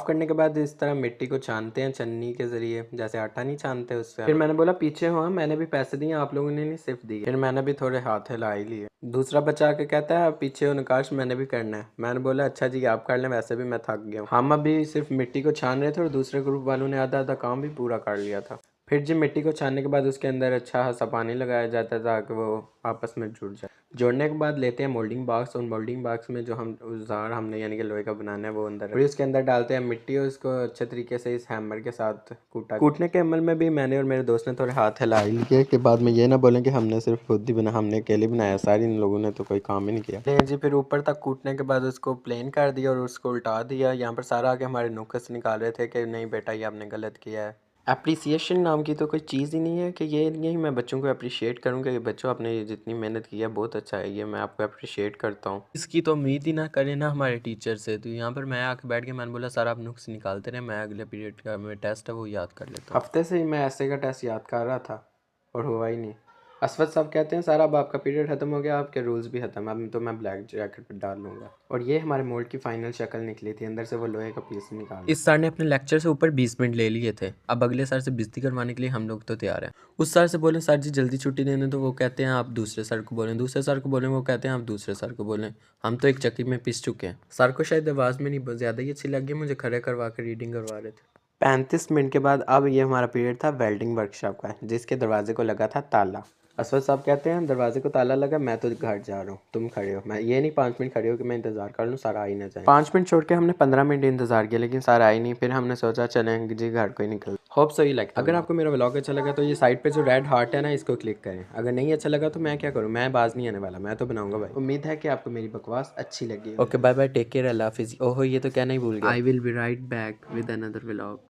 करने के बाद इस तरह मिट्टी को छानते हैं छन्नी के ज़रिए, जैसे आटा नहीं छानते उससे। फिर मैंने बोला पीछे हो, मैंने भी पैसे दिए, आप लोगों ने नहीं सिर्फ दिए। फिर मैंने भी थोड़े हाथ हिला ही लिए। दूसरा बच्चा आके कहता है पीछे हो नकाश, मैंने भी करना है। मैंने बोला अच्छा जी आप कर लें, वैसे भी मैं थक गया हूँ। हम अभी सिर्फ मिट्टी को छान रहे थे और दूसरे ग्रुप वालों ने आधा आधा काम भी पूरा कर लिया था। फिर जी मिट्टी को छानने के बाद उसके अंदर अच्छा सा पानी लगाया जाता है ताकि वो आपस में जुड़ जाए। जोड़ने के बाद लेते हैं मोल्डिंग बॉक्स, और मोल्डिंग बॉक्स में जो हम औजार हमने यानी कि लोहे का बनाना है वो अंदर, फिर उसके अंदर डालते हैं मिट्टी और उसको अच्छे तरीके से इस हैमर के साथ कूटने के अमल में भी मैंने और मेरे दोस्त ने थोड़े हाथ हिला लिए के बाद में ये ना बोलें कि हमने सिर्फ खुद ही बना, हमने अकेले बनाया, सारी इन लोगों ने तो कोई काम ही नहीं किया जी। फिर ऊपर तक कूटने के बाद उसको प्लेन कर दिया और उसको उल्टा दिया। यहाँ पर सारा आके हमारे नुक्स निकाल रहे थे कि नहीं बेटा ये आपने गलत किया है। एप्रिसिएशन नाम की तो कोई चीज़ ही नहीं है कि ये नहीं मैं बच्चों को अप्रिशिएट करूँ कि बच्चों आपने ये जितनी मेहनत की है बहुत अच्छा है, ये मैं आपको अप्रिशिएट करता हूँ। इसकी तो उम्मीद ही ना करें ना हमारे टीचर से। तो यहाँ पर मैं आके बैठ के मैंने बोला सर आप नुक्स निकालते रहे, मैं अगले पीरियड का मैं टेस्ट है वो याद कर लेता हूँ। हफ्ते से ही मैं ऐसे का टेस्ट याद कर रहा था और हुआ ही नहीं। असवद साहब कहते हैं सर अब आपका पीरियड खत्म हो गया, आपके रूल्स भी खत्म, अब तो मैं ब्लैक जैकेट पर डाल लूँगा। और ये हमारे मोल्ड की फाइनल शक्ल निकली थी, अंदर से वो लोहे का पीस निकाल। इस सर ने अपने लेक्चर से ऊपर 20 मिनट ले लिए थे। अब अगले सर से बेइज्जती करवाने के लिए हम लोग तो तैयार हैं। उस सर से बोले सर जी जल्दी छुट्टी देने, तो वो कहते हैं आप दूसरे सर को बोलें, दूसरे सर को बोलें, वो कहते हैं आप दूसरे सर को बोलें। हम तो एक चक्की में पिस चुके हैं। सर को शायद आवाज़ में नहीं ज़्यादा ही अच्छी लगी, मुझे खड़े करवा के रीडिंग करवा रहे थे। 35 मिनट के बाद अब ये हमारा पीरियड था वेल्डिंग वर्कशॉप का, जिसके दरवाजे को लगा था ताला। असद साहब कहते हैं दरवाजे को ताला लगा, मैं तो घर जा रहा हूँ, तुम खड़े हो। मैं ये नहीं 5 मिनट खड़े हो कि मैं इंतज़ार कर लूँ सारा आई ना जाए। 5 मिनट छोड़ के हमने 15 मिनट इंतज़ार किया लेकिन सारा आई नहीं। फिर हमने सोचा चलें जी घर को ही निकल। होप सो ही लगता। अगर आपको मेरा व्लॉग अच्छा लगा तो ये साइड पे जो रेड हार्ट है ना इसको क्लिक करें। अगर नहीं अच्छा लगा तो मैं क्या करूँ, मैं बाज नहीं आने वाला, मैं तो बनाऊंगा भाई। उम्मीद है कि आपको मेरी बकवास अच्छी लगी। Okay bye bye, take care, Allah हाफिज़। ओहो ये तो कहना ही भूल गया, I will be right back with another vlog.